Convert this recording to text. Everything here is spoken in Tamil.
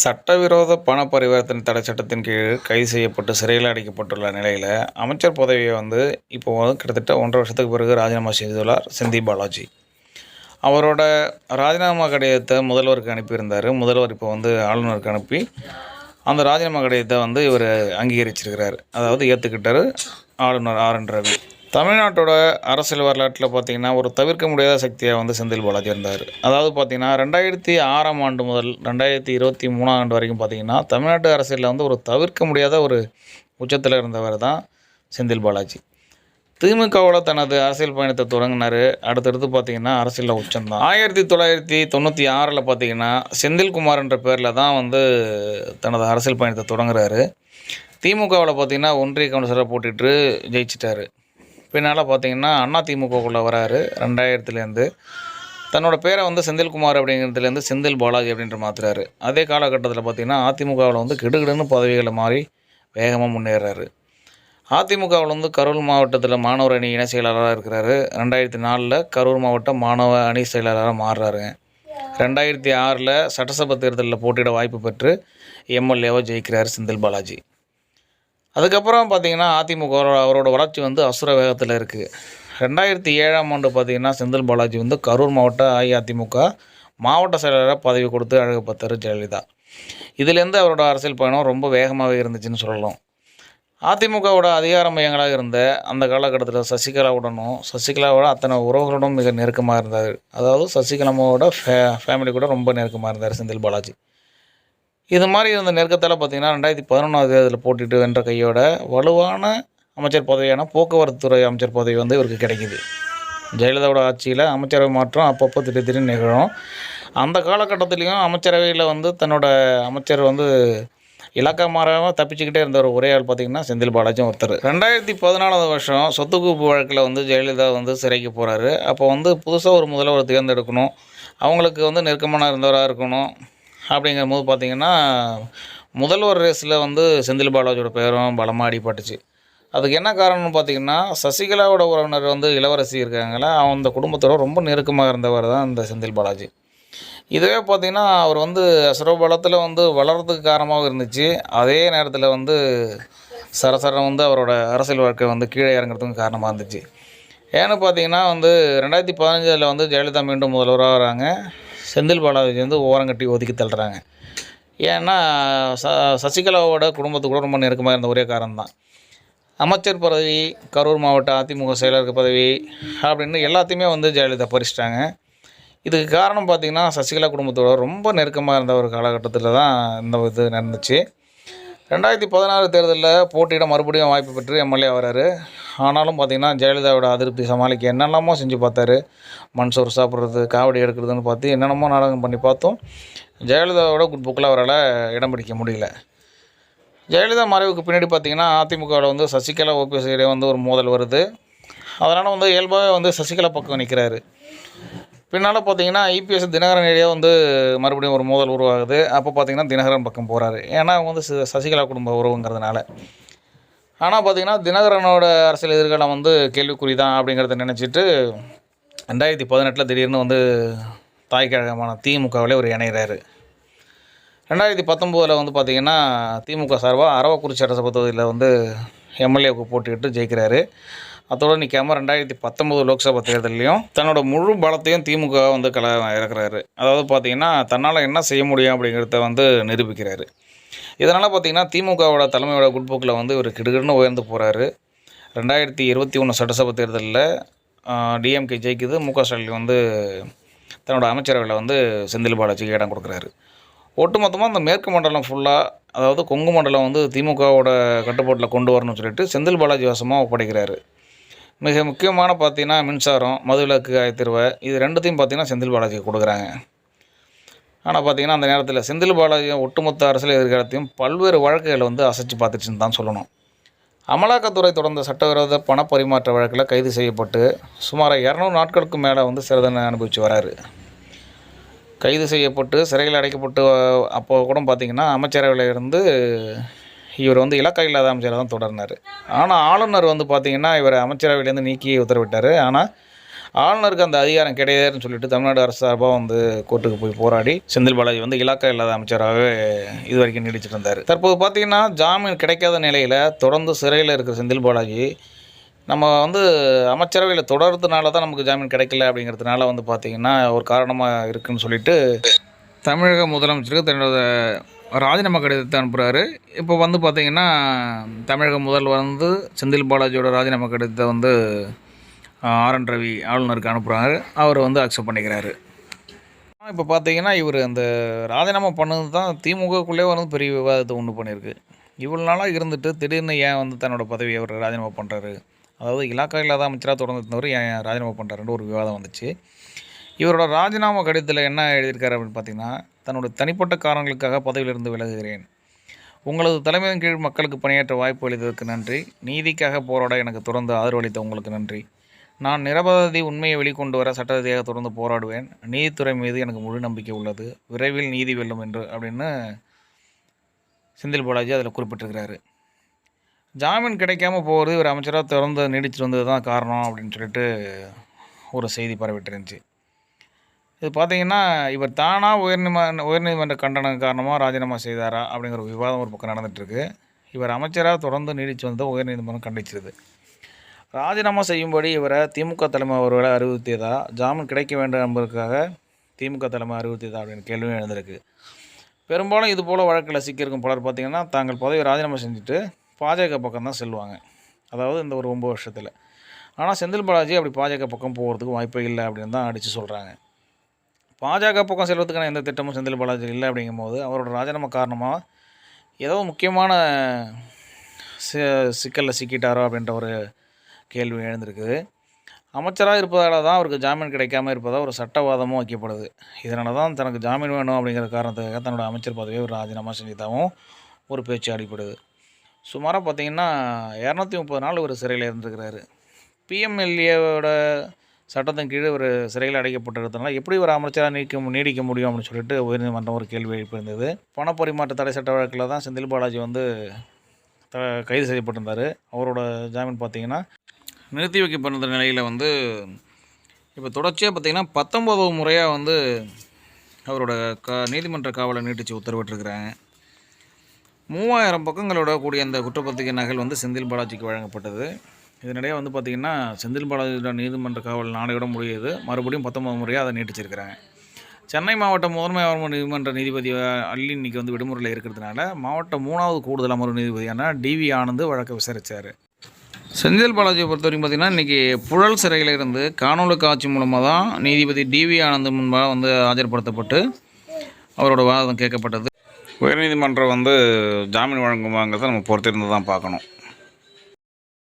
சட்டவிரோத பண பரிவர்த்தனை தடை சட்டத்தின் கீழ் கைது செய்யப்பட்டு சிறையில் அடைக்கப்பட்டுள்ள நிலையில் அமைச்சர் பதவியை இப்போ கிட்டத்தட்ட 1.5 வருஷத்துக்கு பிறகு ராஜினாமா செய்துள்ளார் செந்தில் பாலாஜி. அவரோட ராஜினாமா கடிதத்தை முதல்வருக்கு அனுப்பியிருந்தார். முதல்வர் இப்போ ஆளுநருக்கு அனுப்பி அந்த ராஜினாமா கடிதத்தை இவர் அங்கீகரிச்சிருக்கிறார். அதாவது ஏற்றுக்கிட்டார் ஆளுநர் ஆர்.என். ரவி. தமிழ்நாட்டோட அரசியல் வரலாற்றில் பார்த்திங்கன்னா ஒரு தவிர்க்க முடியாத சக்தியாக செந்தில் பாலாஜி இருந்தார். அதாவது பார்த்திங்கன்னா 2006ஆம் ஆண்டு முதல் 2023ஆம் ஆண்டு வரைக்கும் பார்த்திங்கன்னா தமிழ்நாட்டு அரசியலில் ஒரு தவிர்க்க முடியாத ஒரு உச்சத்தில் இருந்தவர் தான் செந்தில் பாலாஜி. திமுகவோட தனது அரசியல் பயணத்தை தொடங்கினார். அடுத்தடுத்து பார்த்திங்கன்னா அரசியலில் உச்சம்தான். 1996 பார்த்திங்கன்னா செந்தில்குமார் என்ற பேரில் தான் தனது அரசியல் பயணத்தை தொடங்குறாரு. திமுகவில் பார்த்திங்கன்னா ஒன்றிய கவுன்சிலராக போட்டுட்டு ஜெயிச்சிட்டார். பின்னால் பார்த்திங்கன்னா அதிமுகக்குள்ளே வராரு. 2000லேருந்து தன்னோட பேரை செந்தில்குமார் அப்படிங்கிறதுலேருந்து செந்தில் பாலாஜி அப்படின்ற மாற்றுறாரு. அதே காலகட்டத்தில் பார்த்திங்கன்னா அதிமுகவில் கிடுகிடுன்னு பதவிகளை மாறி வேகமாக முன்னேறாரு. அதிமுகவில் கரூர் மாவட்டத்தில் மாணவர் அணி இணை செயலாளராக இருக்கிறாரு. 2004 கரூர் மாவட்ட மாணவ அணி செயலாளராக மாறுறாருங்க. 2006 சட்டசபை தேர்தலில் போட்டியிட வாய்ப்பு பெற்று எம்எல்ஏவாக ஜெயிக்கிறார் செந்தில் பாலாஜி. அதுக்கப்புறம் பார்த்திங்கன்னா அதிமுக அவரோட வளர்ச்சி அசுர வேகத்தில் இருக்குது. 2007ஆம் ஆண்டு பார்த்திங்கன்னா செந்தில் பாலாஜி கரூர் மாவட்ட அஇஅதிமுக மாவட்ட செயலாளராக பதவி கொடுத்து அழகப்பத்தார் ஜெயலலிதா. இதுலேருந்து அவரோட அரசியல் பயணம் ரொம்ப வேகமாகவே இருந்துச்சுன்னு சொல்லலாம். அதிமுகவோட அதிகார மையங்களாக இருந்த அந்த காலகட்டத்தில் சசிகலாவோட அத்தனை உறவுகளுடன் மிக நெருக்கமாக இருந்தார். அதாவது சசிகலாவோட ஃபேமிலி கூட ரொம்ப நெருக்கமாக இருந்தார் செந்தில் பாலாஜி. இது மாதிரி இருந்த நெருக்கத்தால் பார்த்திங்கன்னா 2011ஆம் தேர்தலில் போட்டிட்டு வென்ற கையோட வலுவான அமைச்சர் பதவியான போக்குவரத்து துறை அமைச்சர் பதவி இவருக்கு கிடைக்கிது. ஜெயலலிதாவோட ஆட்சியில் அமைச்சரவை மாற்றம் அப்பப்போ திடீர்னு நிகழும். அந்த காலகட்டத்திலையும் அமைச்சரவையில் தன்னோட அமைச்சர் இலக்கா மாறாமல் தப்பிச்சுக்கிட்டே இருந்த ஒரே ஆள் பார்த்திங்கன்னா செந்தில் பாலாஜி ஒருத்தர். 2014 வருஷம் சொத்து குவிப்பு வழக்கில் ஜெயலலிதா சிறைக்கு போகிறாரு. அப்போ புதுசாக ஒரு முதல்வர் தேர்ந்தெடுக்கணும், அவங்களுக்கு நெருக்கமான இருந்தவராக இருக்கணும். அப்படிங்கும்போது பார்த்திங்கன்னா முதல்வர் ரேஸில் செந்தில் பாலாஜியோட பேரும் பலமாக அடிபட்டுச்சு. அதுக்கு என்ன காரணம்னு பார்த்திங்கன்னா சசிகலாவோட உறவினர் இளவரசி இருக்காங்களா, அந்த குடும்பத்தோட ரொம்ப நெருக்கமாக இருந்தவர் தான் இந்த செந்தில் பாலாஜி. இதுவே பார்த்திங்கன்னா அவர் அசுரபலத்தில் வளர்கிறதுக்கு காரணமாகவும் இருந்துச்சு. அதே நேரத்தில் சரசரம் அவரோட அரசியல் வாழ்க்கை கீழே இறங்குறதுக்கும் காரணமாக இருந்துச்சு. ஏன்னு பார்த்திங்கன்னா 2015 ஜெயலலிதா மீண்டும் முதல்வராக வராங்க. செந்தில் பாலாஜி ஓரங்கட்டி ஒதுக்கி தள்ளுறாங்க. ஏன்னா சசிகலாவோட குடும்பத்து கூட ரொம்ப நெருக்கமாக இருந்த ஒரே காரணம் தான். அமைச்சர் பதவி, கரூர் மாவட்ட அதிமுக செயலருக்கு பதவி அப்படின்னு எல்லாத்தையுமே ஜெயலலிதா பறிச்சிட்டாங்க. இதுக்கு காரணம் பார்த்திங்கன்னா சசிகலா குடும்பத்தோட ரொம்ப நெருக்கமாக இருந்த ஒரு காலகட்டத்தில் தான் இந்த இது நடந்துச்சு. 2016 தேர்தலில் போட்டியிட மறுபடியும் வாய்ப்பு பெற்று எம்எல்ஏ வராரு. ஆனாலும் பார்த்திங்கன்னா ஜெயலலிதாவோட அதிருப்தி சமாளிக்க என்னென்னமோ செஞ்சு பார்த்தாரு. மண்சோறு சாப்பிட்றது, காவடி எடுக்கிறதுன்னு பார்த்து என்னென்னமோ நாடகம் பண்ணி பார்த்தோம். ஜெயலலிதாவோட குட் புக்கில் அவரால் இடம் பிடிக்க முடியல. ஜெயலலிதா மறைவுக்கு பின்னாடி பார்த்திங்கன்னா அதிமுகவில் சசிகலா ஓபிஎஸ் இடையே ஒரு மோதல் வருது. அதனால் இயல்பாகவே சசிகலா பக்கம் நிற்கிறாரு. பின்னால் பார்த்திங்கன்னா ஐபிஎஸ் தினகரன் இடையே மறுபடியும் ஒரு மோதல் உருவாகுது. அப்போ பார்த்திங்கன்னா தினகரன் பக்கம் போகிறாரு. ஏன்னா அவங்க சசிகலா குடும்ப உறவுங்கிறதுனால. ஆனால் பார்த்திங்கன்னா தினகரனோட அரசியல் எதிர்காலம் கேள்விக்குறி தான் அப்படிங்கிறத நினச்சிட்டு 2018 திடீர்னு தாய் கழகமான திமுகவிலே ஒரு இணைகிறாரு. 2019 பார்த்திங்கன்னா திமுக சார்பாக அரவக்குறிச்சி சட்டசபை தொகுதியில் எம்எல்ஏவுக்கு போட்டிக்கிட்டு ஜெயிக்கிறாரு. அதோடு நிற்காமல் 2019 லோக்சபா தேர்தலையும் தன்னோட முழு பலத்தையும் திமுக இறக்குறாரு. அதாவது பார்த்திங்கன்னா தன்னால் என்ன செய்ய முடியும் அப்படிங்கிறத நிரூபிக்கிறாரு. இதனால் பார்த்திங்கன்னா திமுகவோட தலைமையோட குட்போக்கில் இவர் கிடுகிடுன்னு உயர்ந்து போகிறாரு. 2021 சட்டசபை தேர்தலில் டிஎம்கே ஜெயிக்குது. முக ஸ்டாலின் தன்னோட அமைச்சரவையில் செந்தில் பாலாஜிக்கு இடம் கொடுக்குறாரு. ஒட்டுமொத்தமாக அந்த மேற்கு மண்டலம் ஃபுல்லாக, அதாவது கொங்கு மண்டலம் திமுகவோட கட்டுப்பாட்டில் கொண்டு வரணும்னு சொல்லிட்டு செந்தில் பாலாஜி வசமாக ஒப்படைக்கிறாரு. மிக முக்கியமான பார்த்திங்கன்னா மின்சாரம், மதுவிலக்கு ஆயத்தீர்வை, இது ரெண்டுத்தையும் பார்த்திங்கன்னா செந்தில் பாலாஜிக்கு கொடுக்குறாங்க. ஆனால் பார்த்திங்கன்னா அந்த நேரத்தில் செந்தில் பாலாஜியும் ஒட்டுமொத்த அரசியல் எதிர்காலத்தையும் பல்வேறு வழக்குகளை அசைச்சு பார்த்துச்சுன்னு தான் சொல்லணும். அமலாக்கத்துறை தொடர்ந்த சட்டவிரோத பண பரிமாற்ற வழக்கில் கைது செய்யப்பட்டு சுமார் 200 நாட்களுக்கு மேலே சிறை தண்டனை அனுபவித்து வராரு. கைது செய்யப்பட்டு சிறையில் அடைக்கப்பட்டு அப்போ கூட பார்த்திங்கன்னா அமைச்சரவையில் இருந்து இவர் இலக்கா இல்லாத அமைச்சராக தான் தொடர்னார். ஆனால் ஆளுநர் பார்த்திங்கன்னா இவர் அமைச்சரவையிலேருந்து நீக்கி உத்தரவிட்டார். ஆனால் ஆளுநருக்கு அந்த அதிகாரம் கிடையாதுன்னு சொல்லிட்டு தமிழ்நாடு அரசு சார்பாக வந்து கோர்ட்டுக்கு போய் போராடி செந்தில் பாலாஜி வந்து இலாக்கா இல்லாத அமைச்சராகவே இது வரைக்கும் நீடிச்சிட்டு இருந்தார். தற்போது பார்த்திங்கன்னா ஜாமீன் கிடைக்காத நிலையில் தொடர்ந்து சிறையில் இருக்கிற செந்தில் பாலாஜி நம்ம வந்து அமைச்சரவையில் தொடர்றதுனால தான் நமக்கு ஜாமீன் கிடைக்கல அப்படிங்கிறதுனால வந்து பார்த்திங்கன்னா ஒரு காரணமாக இருக்குதுன்னு சொல்லிட்டு தமிழக முதலமைச்சருக்கு தன்னோட ராஜினாமா கடிதத்தை அனுப்புகிறாரு. இப்போ வந்து பார்த்திங்கன்னா தமிழக முதல்வர் வந்து செந்தில் பாலாஜியோட ராஜினாமா கடிதத்தை வந்து RN ரவி ஆளுநருக்கு அனுப்புகிறாரு. அவர் வந்து அக்செப்ட் பண்ணிக்கிறாரு. இப்போ பார்த்தீங்கன்னா இவர் அந்த ராஜினாமா பண்ணது தான் திமுகக்குள்ளே வந்து பெரிய விவாதத்தை உண்டு பண்ணியிருக்கு. இவ்வளோ நாளாக இருந்துட்டு திடீர்னு ஏன் வந்து தன்னோட பதவியை அவர் ராஜினாமா பண்ணுறாரு, அதாவது இலாக்கா இல்லாத அமைச்சராக தொடர்ந்து இருந்தவர் ஏன் ராஜினாமா பண்ணுறாருன்னு ஒரு விவாதம் வந்துச்சு. இவரோட ராஜினாமா கடிதத்தில் என்ன எழுதியிருக்காரு அப்படின்னு பார்த்தீங்கன்னா, தன்னோட தனிப்பட்ட காரணங்களுக்காக பதவியிலிருந்து விலகுகிறேன். உங்களது தலைமையின் கீழ் மக்களுக்கு பணியாற்ற வாய்ப்பு அளித்ததற்கு நன்றி. நீதிக்காக போராட எனக்கு தொடர்ந்து ஆதரவு அளித்த உங்களுக்கு நன்றி. நான் நிரபராதி உண்மையை வெளிக்கொண்டு வர சட்ட ரீதியாக தொடர்ந்து போராடுவேன். நீதித்துறை மீது எனக்கு முழு நம்பிக்கை உள்ளது. விரைவில் நீதி வெல்லும் என்று அப்படின்னு செந்தில் பாலாஜி அதில் குறிப்பிட்டிருக்கிறாரு. ஜாமீன் கிடைக்காம போகிறது இவர் அமைச்சராக தொடர்ந்து நீடிச்சுட்டு வந்தது தான் காரணம் அப்படின்னு சொல்லிட்டு ஒரு செய்தி பரவிட்டு இருந்துச்சு. இது பார்த்திங்கன்னா இவர் தானாக உயர்நீதிமன்ற கண்டனம் காரணமாக ராஜினாமா செய்தாரா அப்படிங்கிற ஒரு விவாதம் ஒரு பக்கம் நடந்துகிட்ருக்கு. இவர் அமைச்சராக தொடர்ந்து நீடித்து வந்த உயர்நீதிமன்றம் கண்டிச்சிருது. ராஜினாமா செய்யும்படி இவரை திமுக தலைமை ஒருவேளை அறிவுறுத்தியதா, ஜாமீன் கிடைக்க வேண்டும் என்பதற்காக திமுக தலைமை அறிவுறுத்தியதா அப்படின்னு கேள்வியும் எழுந்திருக்கு. பெரும்பாலும் இது போல் வழக்கில் சிக்கியிருக்கும் பலர் பார்த்திங்கன்னா தாங்கள் பதவியை ராஜினாமா செஞ்சுட்டு பாஜக பக்கம் தான் செல்வாங்க, அதாவது இந்த ஒரு 9 வருஷத்தில். ஆனால் செந்தில் பாலாஜி அப்படி பாஜக பக்கம் போகிறதுக்கு வாய்ப்பே இல்லை அப்படின்னு தான் அடித்து சொல்கிறாங்க. பாஜக பக்கம் செல்வதற்கான எந்த திட்டமும் செந்தில் பாலாஜி இல்லை அப்படிங்கும்போது அவரோட ராஜினாமா காரணமாக ஏதோ முக்கியமான சிக்கலில் சிக்கிட்டாரோ அப்படின்ற ஒரு கேள்வி எழுந்திருக்குது. அமைச்சராக இருப்பதால் தான் அவருக்கு ஜாமீன் கிடைக்காமல் இருப்பதாக ஒரு சட்டவாதமும் வைக்கப்படுது. இதனால தான் தனக்கு ஜாமீன் வேணும் அப்படிங்கிற காரணத்துக்காக தன்னோட அமைச்சர் பதவியை ஒரு ராஜினாமா செஞ்சதாகவும் ஒரு பேச்சு அடிப்படுது. சுமாராக பார்த்திங்கன்னா 230 நாள் ஒரு சிறையில் இருந்திருக்கிறாரு. PMLAவோட சட்டத்தின் கீழே ஒரு சிறையில் அடைக்கப்பட்டிருந்ததுனால எப்படி ஒரு அமைச்சராக நீடிக்க முடியும் அப்படின்னு சொல்லிட்டு உயர்நீதிமன்றம் ஒரு கேள்வி எழுப்பியிருந்தது. பணப்பரிமாற்ற தடை சட்ட வழக்கில் தான் செந்தில் பாலாஜி வந்து கைது செய்யப்பட்டிருந்தார். அவரோட ஜாமீன் பார்த்திங்கன்னா நிறுத்தி வைக்கப்பட்ட நிலையில் வந்து இப்போ தொடர்ச்சியாக பார்த்திங்கன்னா 19 முறையாக வந்து அவரோட நீதிமன்ற காவலை நீட்டித்து உத்தரவிட்டிருக்கிறாங்க. 3000 பக்கங்களோட கூடிய அந்த குற்றப்பத்திரிகை நகல் வந்து செந்தில் பாலாஜிக்கு வழங்கப்பட்டது. இதனிடையே வந்து பார்த்திங்கன்னா செந்தில் பாலாஜியோட நீதிமன்ற காவல் நாளையோட முடியுது. மறுபடியும் 19 முறையாக அதை நீட்டிச்சிருக்கிறாங்க. சென்னை மாவட்ட முதன்மை அமர்வு நீதிமன்ற நீதிபதி அள்ளி இன்றைக்கி வந்து விடுமுறையில் இருக்கிறதுனால மாவட்ட 3வது கூடுதல் அமர்வு நீதிபதியான DV ஆனந்த் வழக்கை விசாரித்தார். செந்தில் பாலாஜியை பொறுத்த வரைக்கும் பார்த்திங்கன்னா இன்றைக்கி புழல் சிறையில் இருந்து காணொலி காட்சி மூலமாக தான் நீதிபதி DV ஆனந்த் முன்பாக வந்து ஆஜர்படுத்தப்பட்டு அவரோட வாதம் கேட்கப்பட்டது. உயர்நீதிமன்றம் வந்து ஜாமீன் வழங்குவாங்கிறத நம்ம பொறுத்திருந்து தான் பார்க்கணும்.